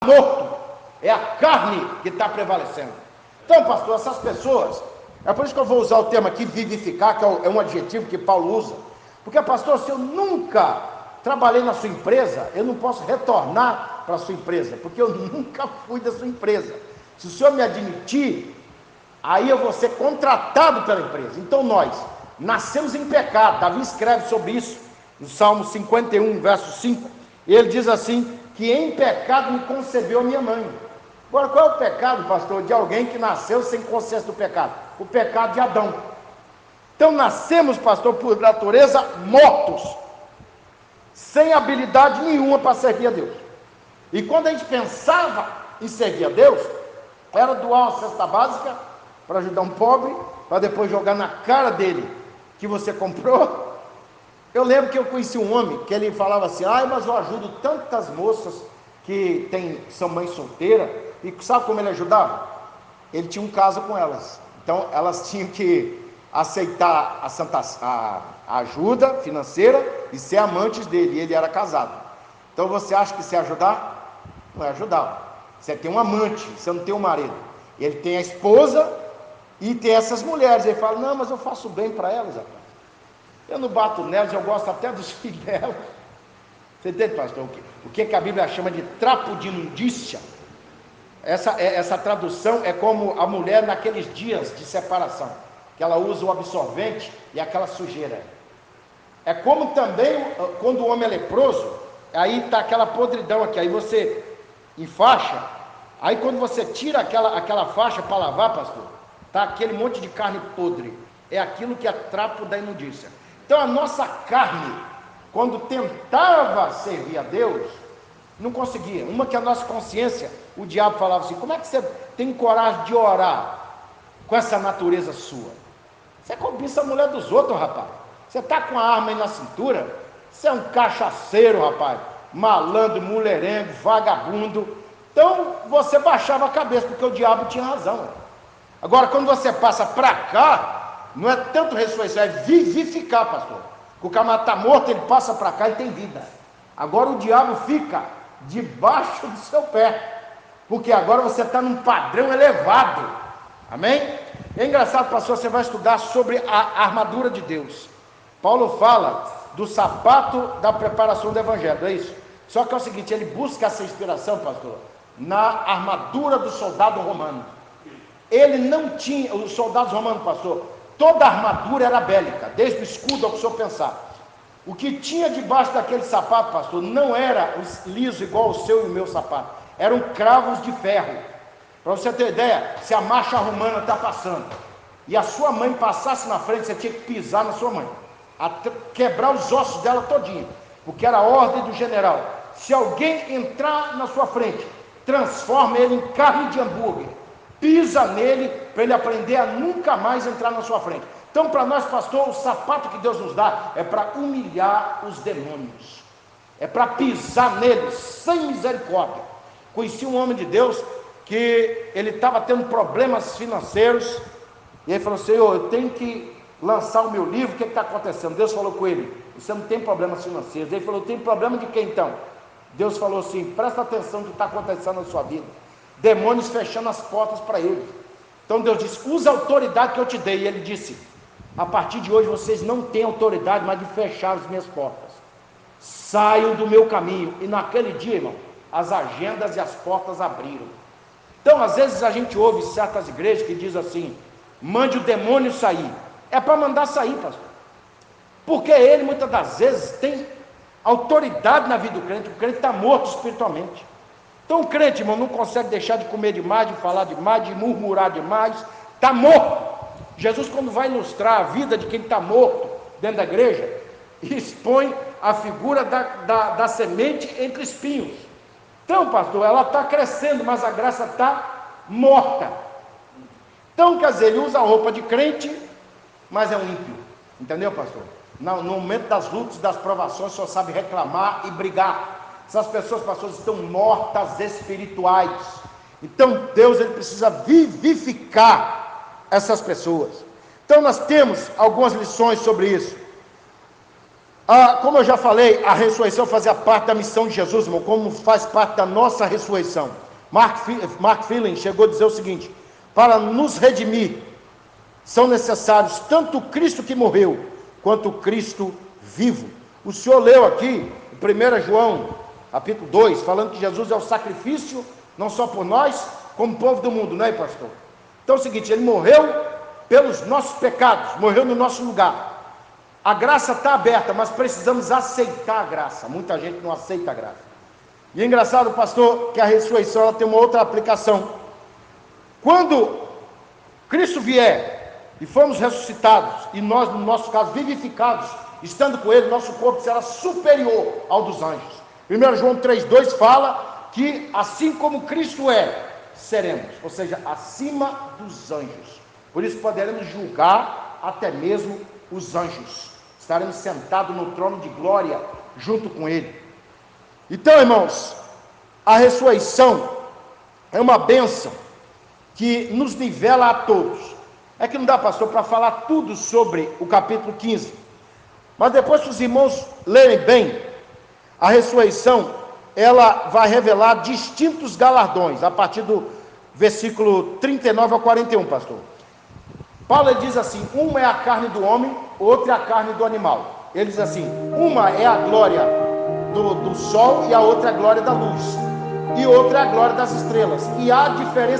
morto, é a carne que está prevalecendo. Então, pastor, essas pessoas, é por isso que eu vou usar o termo aqui, vivificar, que é um adjetivo que Paulo usa, porque, pastor, se eu nunca trabalhei na sua empresa, eu não posso retornar para a sua empresa, porque eu nunca fui da sua empresa. Se o senhor me admitir, aí eu vou ser contratado pela empresa. Então nós nascemos em pecado. Davi escreve sobre isso no Salmo 51, verso 5. Ele diz assim, que em pecado me concebeu minha mãe. Agora, qual é o pecado, pastor, de alguém que nasceu sem consciência do pecado? O pecado de Adão. Então nascemos, pastor, por natureza mortos, sem habilidade nenhuma para servir a Deus. E quando a gente pensava em servir a Deus, era doar uma cesta básica para ajudar um pobre, para depois jogar na cara dele que você comprou. Eu lembro que eu conheci um homem que ele falava assim, mas eu ajudo tantas moças que são mães solteiras, e sabe como ele ajudava? Ele tinha um caso com elas, então elas tinham que aceitar a ajuda financeira e ser amantes dele, e ele era casado. Então você acha que se ajudar? Não é ajudar. Você tem um amante, você não tem um marido. Ele tem a esposa e tem essas mulheres. Ele fala, não, mas eu faço bem para elas, rapaz. Eu não bato nelas, eu gosto até dos filhos delas. Você entende, pastor? O que a Bíblia chama de trapo de imundícia? Essa tradução é como a mulher naqueles dias de separação, que ela usa o absorvente e aquela sujeira. É como também quando o homem é leproso, aí está aquela podridão aqui, aí você enfaixa, aí quando você tira aquela faixa para lavar, pastor, está aquele monte de carne podre. É aquilo que é trapo da imundícia. Então a nossa carne, quando tentava servir a Deus, não conseguia. Uma que a nossa consciência, o diabo falava assim, como é que você tem coragem de orar com essa natureza sua? Você cobiça a mulher dos outros, rapaz. Você está com a arma aí na cintura, você é um cachaceiro, rapaz, malandro, mulherengo, vagabundo. Então você baixava a cabeça, porque o diabo tinha razão. Agora, quando você passa para cá, não é tanto ressurreição, é vivificar, pastor. O camarada está morto, ele passa para cá e tem vida. Agora o diabo fica debaixo do seu pé, porque agora você está num padrão elevado. Amém? É engraçado, pastor, você vai estudar sobre a armadura de Deus. Paulo fala do sapato da preparação do evangelho, é isso? Só que é o seguinte, ele busca essa inspiração, pastor, na armadura do soldado romano. Ele não tinha, os soldados romanos, pastor, toda a armadura era bélica, desde o escudo ao que o senhor pensar. O que tinha debaixo daquele sapato, pastor, não era liso igual o seu e o meu sapato, eram cravos de ferro. Para você ter ideia, se a marcha romana está passando e a sua mãe passasse na frente, você tinha que pisar na sua mãe, até quebrar os ossos dela todinho, porque era a ordem do general. Se alguém entrar na sua frente, transforma ele em carne de hambúrguer, pisa nele para ele aprender a nunca mais entrar na sua frente. Então, para nós, pastor, o sapato que Deus nos dá é para humilhar os demônios, é para pisar neles sem misericórdia. Conheci um homem de Deus que ele estava tendo problemas financeiros, e ele falou, Senhor, eu tenho que lançar o meu livro, o que está acontecendo? Deus falou com ele, você não tem problemas financeiros. Ele falou, tem problema de quê então? Deus falou assim, presta atenção no que está acontecendo na sua vida, demônios fechando as portas para ele. Então Deus disse, usa a autoridade que eu te dei. E ele disse, a partir de hoje vocês não têm autoridade mais de fechar as minhas portas, saiam do meu caminho. E naquele dia, irmão, as agendas e as portas abriram. Então às vezes a gente ouve certas igrejas que diz assim, mande o demônio sair. É para mandar sair, pastor, porque ele muitas das vezes tem autoridade na vida do crente. O crente está morto espiritualmente. Então o crente, irmão, não consegue deixar de comer demais, de falar demais, de murmurar demais, está morto. Jesus, quando vai ilustrar a vida de quem está morto dentro da igreja, expõe a figura da semente entre espinhos. Então, pastor, ela está crescendo, mas a graça está morta. Então, quer dizer, ele usa a roupa de crente, mas é um ímpio. Entendeu, pastor? No momento das lutas, das provações, só sabe reclamar e brigar. Essas pessoas, pastores, estão mortas espirituais. Então Deus, ele precisa vivificar essas pessoas. Então nós temos algumas lições sobre isso. Como eu já falei, a ressurreição fazia parte da missão de Jesus, irmão, como faz parte da nossa ressurreição. Mark Phelan chegou a dizer o seguinte: para nos redimir, são necessários tanto o Cristo que morreu, quanto o Cristo vivo. O senhor leu aqui, em 1 João, capítulo 2, falando que Jesus é o sacrifício, não só por nós, como povo do mundo, não é, pastor? Então é o seguinte, ele morreu pelos nossos pecados, morreu no nosso lugar. A graça está aberta, mas precisamos aceitar a graça. Muita gente não aceita a graça. E é engraçado, pastor, que a ressurreição ela tem uma outra aplicação. Quando Cristo vier e formos ressuscitados, e nós, no nosso caso, vivificados, estando com Ele, nosso corpo será superior ao dos anjos. 1 João 3,2 fala que assim como Cristo é, seremos, ou seja, acima dos anjos. Por isso poderemos julgar até mesmo os anjos. Estaremos sentados no trono de glória junto com Ele. Então, irmãos, a ressurreição é uma bênção que nos nivela a todos. É que não dá, pastor, para falar tudo sobre o capítulo 15. Mas depois que os irmãos lerem bem, a ressurreição, ela vai revelar distintos galardões, a partir do versículo 39 ao 41, pastor. Paulo ele diz assim: uma é a carne do homem, outra é a carne do animal. Ele diz assim: uma é a glória do sol e a outra é a glória da luz, e outra é a glória das estrelas. E há diferença